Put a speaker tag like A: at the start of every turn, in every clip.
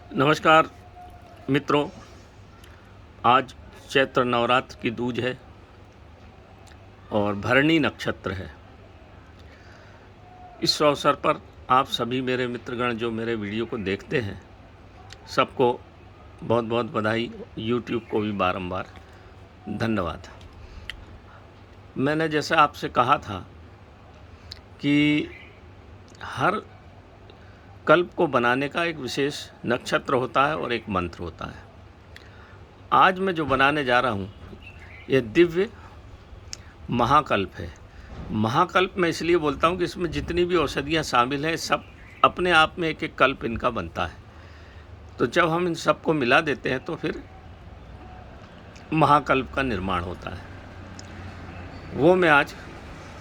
A: नमस्कार मित्रों, आज चैत्र नवरात्र की दूज है और भरणी नक्षत्र है। इस अवसर पर आप सभी मेरे मित्रगण जो मेरे वीडियो को देखते हैं, सबको बहुत बहुत बधाई। यूट्यूब को भी बारंबार धन्यवाद। मैंने जैसे आपसे कहा था कि हर कल्प को बनाने का एक विशेष नक्षत्र होता है और एक मंत्र होता है। आज मैं जो बनाने जा रहा हूँ ये दिव्य महाकल्प है। महाकल्प मैं इसलिए बोलता हूँ कि इसमें जितनी भी औषधियाँ शामिल हैं सब अपने आप में एक एक कल्प इनका बनता है। तो जब हम इन सबको मिला देते हैं तो फिर महाकल्प का निर्माण होता है। वो मैं आज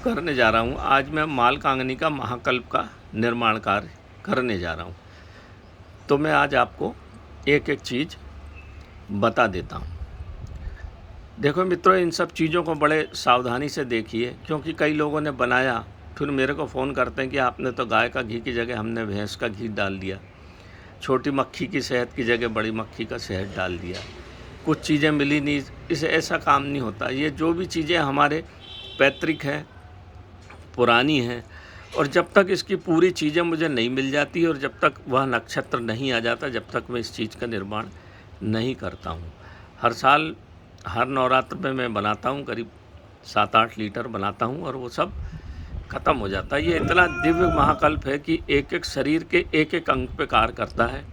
A: करने जा रहा हूँ। आज मैं मालकांगनी का महाकल्प का निर्माण कार्य करने जा रहा हूँ। तो मैं आज आपको एक एक चीज़ बता देता हूँ। देखो मित्रों, इन सब चीज़ों को बड़े सावधानी से देखिए, क्योंकि कई लोगों ने बनाया फिर मेरे को फ़ोन करते हैं कि आपने तो गाय का घी की जगह हमने भैंस का घी डाल दिया, छोटी मक्खी की शहद की जगह बड़ी मक्खी का शहद डाल दिया, कुछ चीज़ें मिली नहीं। इसे ऐसा काम नहीं होता। ये जो भी चीज़ें हमारे पैतृक हैं, पुरानी हैं, और जब तक इसकी पूरी चीज़ें मुझे नहीं मिल जाती और जब तक वह नक्षत्र नहीं आ जाता, जब तक मैं इस चीज़ का निर्माण नहीं करता हूँ। हर साल हर नवरात्र में मैं बनाता हूँ, करीब 7-8 लीटर बनाता हूँ और वो सब ख़त्म हो जाता है। ये इतना दिव्य महाकल्प है कि एक एक शरीर के एक एक अंग पे कार्य करता है।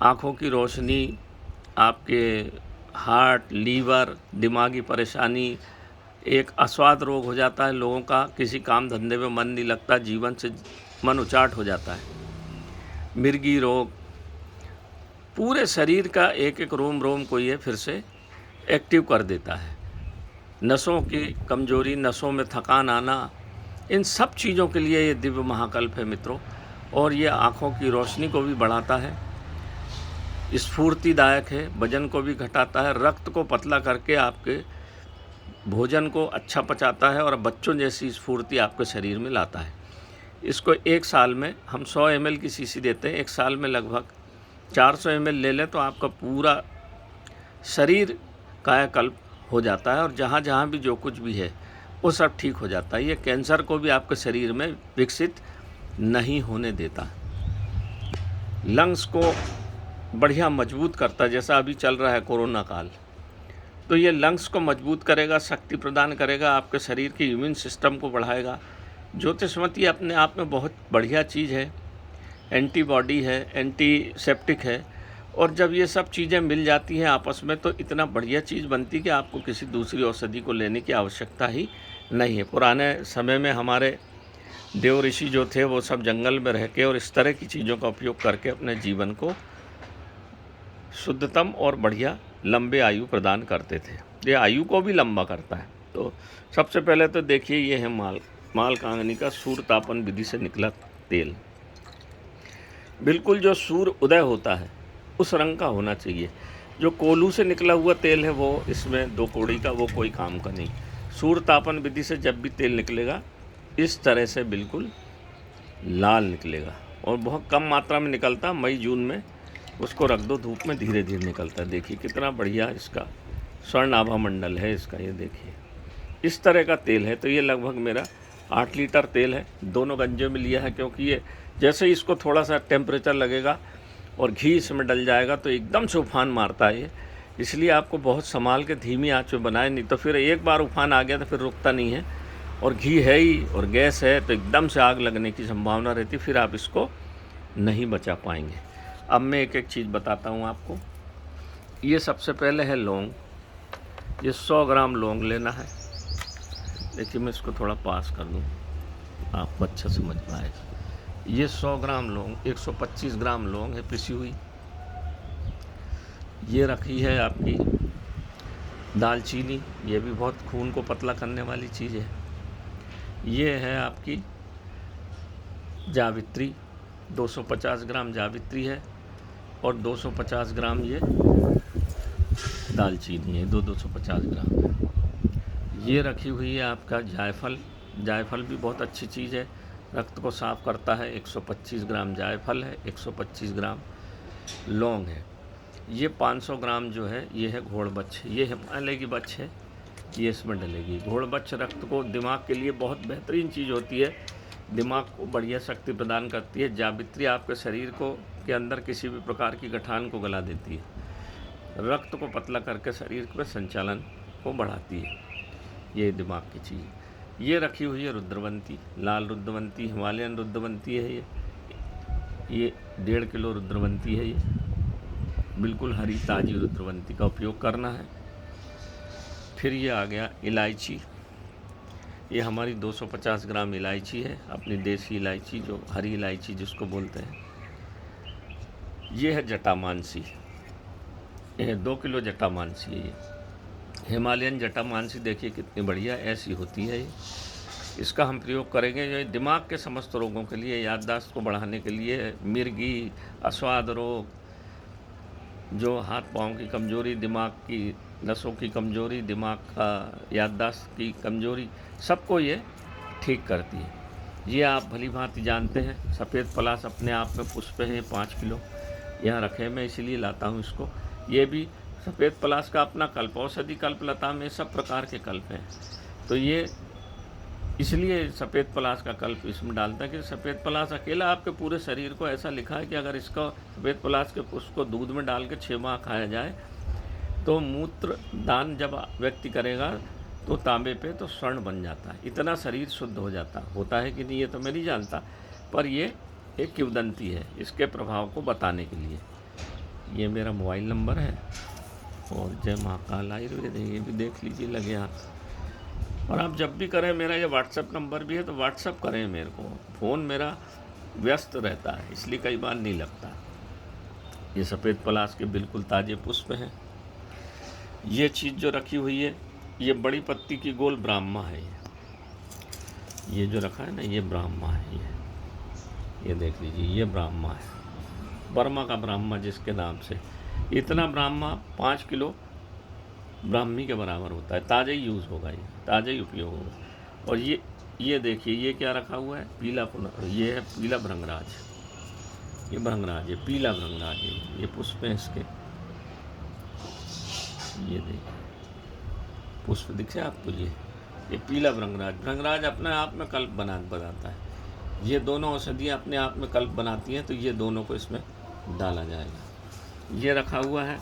A: आँखों की रोशनी, आपके हार्ट, लीवर, दिमागी परेशानी, एक अस्वाद रोग हो जाता है लोगों का, किसी काम धंधे में मन नहीं लगता, जीवन से मन उचाट हो जाता है, मिर्गी रोग, पूरे शरीर का एक एक रोम रोम को ये फिर से एक्टिव कर देता है। नसों की कमजोरी, नसों में थकान आना, इन सब चीज़ों के लिए ये दिव्य महाकल्प है मित्रों। और ये आँखों की रोशनी को भी बढ़ाता है, स्फूर्तिदायक है, वजन को भी घटाता है, रक्त को पतला करके आपके भोजन को अच्छा पचाता है और बच्चों जैसी स्फूर्ति आपके शरीर में लाता है। इसको एक साल में हम 100 ml की शीशी देते हैं। एक साल में लगभग 400 ml ले लें तो आपका पूरा शरीर कायाकल्प हो जाता है और जहाँ जहाँ भी जो कुछ भी है वो सब ठीक हो जाता है। ये कैंसर को भी आपके शरीर में विकसित नहीं होने देता। लंग्स को बढ़िया मजबूत करता है, जैसा अभी चल रहा है कोरोना काल, तो ये लंग्स को मजबूत करेगा, शक्ति प्रदान करेगा, आपके शरीर के इम्यून सिस्टम को बढ़ाएगा। ज्योतिषमती अपने आप में बहुत बढ़िया चीज़ है, एंटीबॉडी है, एंटीसेप्टिक है, और जब ये सब चीज़ें मिल जाती हैं आपस में तो इतना बढ़िया चीज़ बनती कि आपको किसी दूसरी औषधि को लेने की आवश्यकता ही नहीं है। पुराने समय में हमारे देव ऋषि जो थे वो सब जंगल में रह के और इस तरह की चीज़ों का उपयोग करके अपने जीवन को शुद्धतम और बढ़िया लंबे आयु प्रदान करते थे। ये आयु को भी लंबा करता है। तो सबसे पहले तो देखिए, ये है मालकांगनी का सूर्य तापन विधि से निकला तेल। बिल्कुल जो सूर्य उदय होता है उस रंग का होना चाहिए। जो कोल्हू से निकला हुआ तेल है वो इसमें 2 कौड़ी का, वो कोई काम का नहीं। सूर्य तापन विधि से जब भी तेल निकलेगा इस तरह से बिल्कुल लाल निकलेगा और बहुत कम मात्रा में निकलता। मई जून में उसको रख दो धूप में, धीरे धीरे निकलता है। देखिए कितना बढ़िया इसका स्वर्ण आभा मंडल है इसका, ये देखिए इस तरह का तेल है। तो ये लगभग मेरा 8 लीटर तेल है। दोनों गंजे में लिया है क्योंकि ये जैसे ही इसको थोड़ा सा टेम्परेचर लगेगा और घी इसमें डल जाएगा तो एकदम से उफान मारता है ये। इसलिए आपको बहुत संभाल के धीमी आंच पे बनाए, नहीं तो फिर एक बार उफान आ गया तो फिर रुकता नहीं है। और घी है ही और गैस है तो एकदम से आग लगने की संभावना रहती, फिर आप इसको नहीं बचा पाएंगे। अब मैं एक एक चीज़ बताता हूँ आपको। ये सबसे पहले है लौंग। ये 100 ग्राम लौंग लेना है। देखिए मैं इसको थोड़ा पास कर दूँ, आपको अच्छा समझ पाएगा। ये 100 ग्राम लौंग, 125 ग्राम लौंग है पिसी हुई। ये रखी है आपकी दालचीनी, ये भी बहुत खून को पतला करने वाली चीज़ है। ये है आपकी जावित्री, 250 ग्राम जावित्री है और 250 ग्राम ये दालचीनी है, 250 ग्राम है। ये रखी हुई है आपका जायफल। जायफल भी बहुत अच्छी चीज़ है, रक्त को साफ़ करता है। 125 ग्राम जायफल है, 125 ग्राम लौंग है। ये 500 ग्राम जो है ये है घोड़बच्छ, ये हिमालय की बच्छ है, ये इसमें डलेगी। घोड़बच्छ रक्त को, दिमाग के लिए बहुत बेहतरीन चीज़ होती है, दिमाग को बढ़िया शक्ति प्रदान करती है। जावित्री आपके शरीर को के अंदर किसी भी प्रकार की गठान को गला देती है, रक्त को पतला करके शरीर के संचालन को बढ़ाती है, ये दिमाग की चीज़। ये रखी हुई है रुद्रवंती, लाल रुद्रवंती, हिमालयन रुद्रवंती है ये 1.5 किलो रुद्रवंती है, ये बिल्कुल हरी ताज़ी रुद्रवंती का उपयोग करना है। फिर ये आ गया इलायची, ये हमारी 250 ग्राम इलायची है, अपनी देसी इलायची, जो हरी इलायची जिसको बोलते हैं। ये है जटामानसी, ये 2 किलो जटामानसी है। ये हिमालयन जटामानसी देखिए कितनी बढ़िया ऐसी होती है ये। इसका हम प्रयोग करेंगे ये दिमाग के समस्त रोगों के लिए, याददाश्त को बढ़ाने के लिए, मिर्गी, अस्वाद रोग, जो हाथ पाँव की कमजोरी, दिमाग की नसों की कमजोरी, दिमाग का याददाश्त की कमजोरी, सबको ये ठीक करती है। ये आप भली भांति जानते हैं। सफ़ेद पलाश अपने आप में पुष्प है, 5 किलो यहाँ रखे, मैं इसीलिए लाता हूँ इसको। ये भी सफ़ेद पलाश का अपना कल्प, औषधि कल्प लता में सब प्रकार के कल्प हैं, तो ये इसलिए सफ़ेद पलाश का कल्प इसमें डालता है कि सफ़ेद पलाश अकेला आपके पूरे शरीर को, ऐसा लिखा है कि अगर इसका सफ़ेद पलाश के पुष्प को दूध में डाल के 6 माह खाया जाए तो मूत्र दान जब व्यक्ति करेगा तो तांबे पे तो स्वर्ण बन जाता है, इतना शरीर शुद्ध हो जाता होता है कि नहीं ये तो मैं नहीं जानता, पर ये एक किंवदंती है इसके प्रभाव को बताने के लिए। ये मेरा मोबाइल नंबर है और जय महाकाल आयुर्वेद है, ये भी देख लीजिए लगे हाथ। और आप जब भी करें, मेरा ये व्हाट्सएप नंबर भी है, तो व्हाट्सएप करें मेरे को, फ़ोन मेरा व्यस्त रहता है इसलिए कई बार नहीं लगता। ये सफ़ेद पलाश के बिल्कुल ताज़े पुष्प हैं। ये चीज़ जो रखी हुई है ये बड़ी पत्ती की गोल ब्राह्मा है, ये जो रखा है ना ये ब्राह्मा है, ये देख लीजिए ये ब्राह्मा है, बर्मा का ब्राह्मा जिसके नाम से। इतना ब्राह्मा 5 किलो ब्राह्मी के बराबर होता है, ताज़ा ही यूज़ होगा, ये ताज़ा ही उपयोग होगा। और ये देखिए ये क्या रखा हुआ है, पीला ये है पीला भृंगराज, ये भृंगराज है, पीला भृंगराज है, ये पुष्प हैं इसके, ये देखिए पुष्प दिखे आपको, ये पीला भृंगराज अपने आप में कल्प बनाता है। ये दोनों औषधियाँ अपने आप में कल्प बनाती हैं, तो ये दोनों को इसमें डाला जाएगा। ये रखा हुआ है,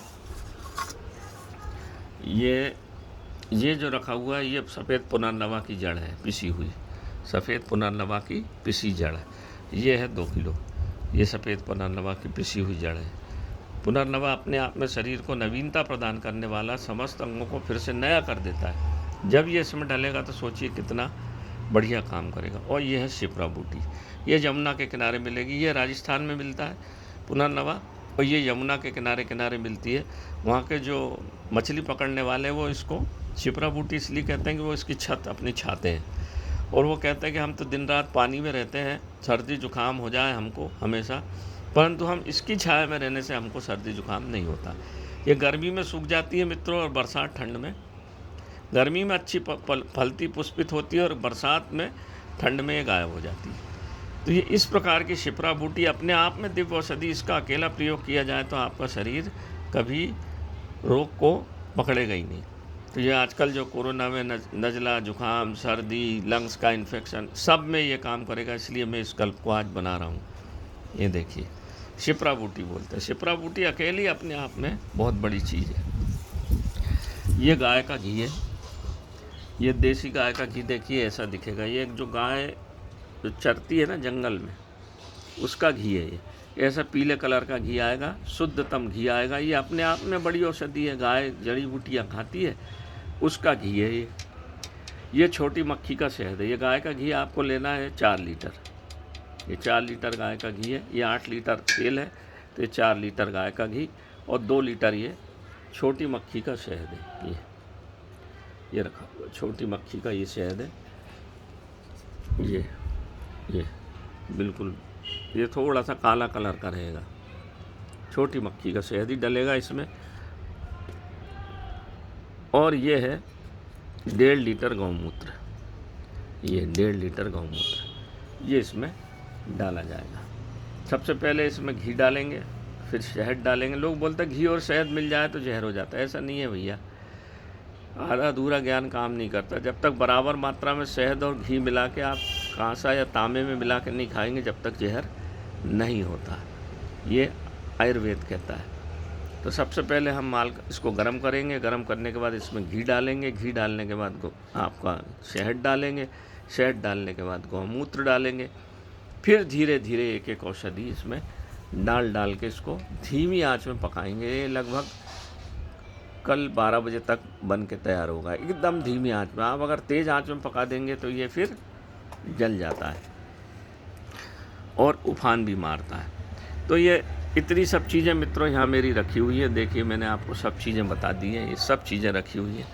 A: ये जो रखा हुआ है ये सफ़ेद पुनर्नवा की जड़ है, पिसी हुई सफ़ेद पुनर्नवा की पिसी जड़ है, ये है 2 किलो, ये सफ़ेद पुनर्नवा की पिसी हुई जड़ है। पुनर्नवा अपने आप में शरीर को नवीनता प्रदान करने वाला, समस्त अंगों को फिर से नया कर देता है। जब ये इसमें डलेगा तो सोचिए कितना बढ़िया काम करेगा। और ये है शिप्रा बूटी, ये यमुना के किनारे मिलेगी, ये राजस्थान में मिलता है पुनर्नवा, और ये यमुना के किनारे मिलती है। वहाँ के जो मछली पकड़ने वाले हैं वो इसको शिप्रा बूटी इसलिए कहते हैं कि वो इसकी छत अपनी छाते हैं, और वो कहते हैं कि हम तो दिन रात पानी में रहते हैं, सर्दी जुकाम हो जाए हमको हमेशा, परंतु हम इसकी छाया में रहने से हमको सर्दी जुकाम नहीं होता। ये गर्मी में सूख जाती है मित्रों, और बरसात ठंड में, गर्मी में अच्छी फलती पुष्पित होती है, और बरसात में ठंड में ये गायब हो जाती है। तो ये इस प्रकार की शिप्रा बूटी अपने आप में दिव्य औषधि, इसका अकेला प्रयोग किया जाए तो आपका शरीर कभी रोग को पकड़ेगा ही नहीं। तो ये आजकल जो कोरोना में नज़ला, जुकाम, सर्दी, लंग्स का इन्फेक्शन, सब में ये काम करेगा, इसलिए मैं इस कल्प को आज बना रहा हूँ। ये देखिए शिप्रा बूटी बोलते हैं, शिप्रा बूटी अकेली अपने आप में बहुत बड़ी चीज़ है। ये गाय का घी है, ये देसी गाय का घी देखिए ऐसा दिखेगा, ये जो गाय जो चरती है ना जंगल में, उसका घी है ये, ऐसा पीले कलर का घी आएगा, शुद्धतम घी आएगा। ये अपने आप में बड़ी औषधि है, गाय जड़ी बूटियाँ खाती है, उसका घी है ये छोटी मक्खी का शहद है। ये गाय का घी आपको लेना है 4 लीटर, ये 4 लीटर गाय का घी है, ये 8 लीटर तेल है, तो ये 4 लीटर गाय का घी, और 2 लीटर ये छोटी मक्खी का शहद है। ये रखा हुआ छोटी मक्खी का ये शहद है, ये बिल्कुल ये थोड़ा सा काला कलर का रहेगा, छोटी मक्खी का शहद ही डलेगा इसमें। और ये है 1.5 लीटर गौमूत्र, ये 1.5 लीटर गौमूत्र ये इसमें डाला जाएगा। सबसे पहले इसमें घी डालेंगे, फिर शहद डालेंगे। लोग बोलते हैं घी और शहद मिल जाए तो जहर हो जाता है, ऐसा नहीं है भैया। आधा अधूरा ज्ञान काम नहीं करता। जब तक बराबर मात्रा में शहद और घी मिला के आप कांसा या तांबे में मिला के नहीं खाएंगे, जब तक जहर नहीं होता। ये आयुर्वेद कहता है। तो सबसे पहले हम इसको गर्म करेंगे। गर्म करने के बाद इसमें घी डालेंगे। घी डालने के बाद आपका शहद डालेंगे। शहद डालने के बाद गौमूत्र डालेंगे। फिर धीरे धीरे एक एक औषधि इसमें डाल के इसको धीमी आंच में पकाएंगे। लगभग कल 12 बजे तक बन के तैयार होगा, एकदम धीमी आंच में। आप अगर तेज़ आंच में पका देंगे तो ये फिर जल जाता है और उफान भी मारता है। तो ये इतनी सब चीज़ें मित्रों यहाँ मेरी रखी हुई है। देखिए मैंने आपको सब चीज़ें बता दी हैं, ये सब चीज़ें रखी हुई हैं।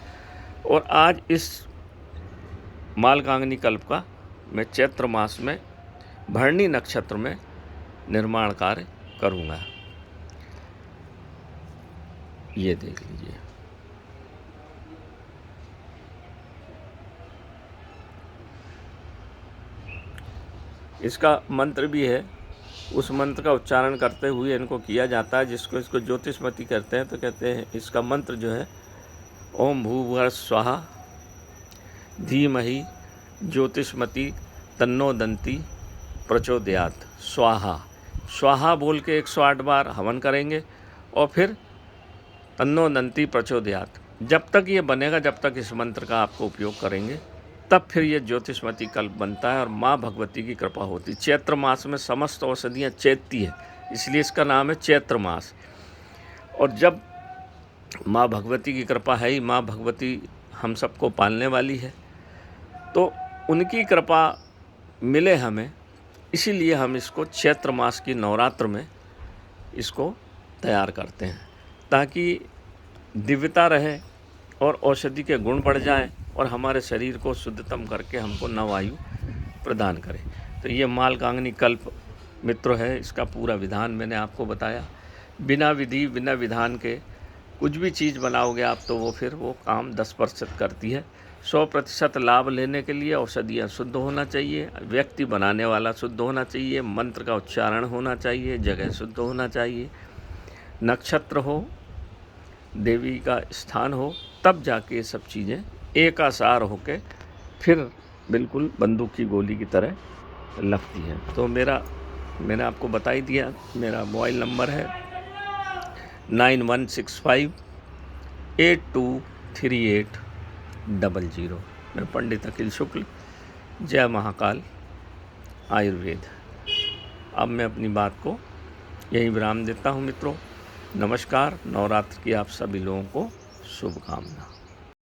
A: और आज इस मालकांगनी कल्प का मैं चैत्र मास में भरणी नक्षत्र में निर्माण कार्य करूँगा। ये देख लीजिए। इसका मंत्र भी है। उस मंत्र का उच्चारण करते हुए इनको किया जाता है, जिसको इसको ज्योतिषमती कहते हैं। तो कहते हैं इसका मंत्र जो है ओम भूर्भुवः स्वाहा धीमहि ज्योतिषमती तन्नो दंती प्रचोदयात् स्वाहा। स्वाहा बोल के 108 बार हवन करेंगे और फिर तन्नो दंती प्रचोदयात्। जब तक ये बनेगा, जब तक इस मंत्र का आपको उपयोग करेंगे, तब फिर ये ज्योतिषमती कल्प बनता है और माँ भगवती की कृपा होती। चैत्र मास में समस्त औषधियाँ चैती है, इसलिए इसका नाम है चैत्र मास। और जब माँ भगवती की कृपा है ही, माँ भगवती हम सबको पालने वाली है, तो उनकी कृपा मिले हमें, इसीलिए हम इसको चैत्र मास की नवरात्र में इसको तैयार करते हैं, ताकि दिव्यता रहे और औषधि के गुण बढ़ जाएं और हमारे शरीर को शुद्धतम करके हमको नवायु प्रदान करे। तो ये मालकांगनी कल्प मित्रों है, इसका पूरा विधान मैंने आपको बताया। बिना विधि बिना विधान के कुछ भी चीज़ बनाओगे आप तो वो काम 10% करती है। 100% लाभ लेने के लिए औषधियाँ शुद्ध होना चाहिए, व्यक्ति बनाने वाला शुद्ध होना चाहिए, मंत्र का उच्चारण होना चाहिए, जगह शुद्ध होना चाहिए, नक्षत्र हो, देवी का स्थान हो, तब जाके ये सब चीज़ें एकासार होके फिर बिल्कुल बंदूक की गोली की तरह लगती है। तो मैंने आपको बता ही दिया। मेरा मोबाइल नंबर है 9165823800। मैं पंडित अखिल शुक्ल, जय महाकाल आयुर्वेद। अब मैं अपनी बात को यहीं विराम देता हूँ मित्रों। नमस्कार। नवरात्र की आप सभी लोगों को शुभकामना।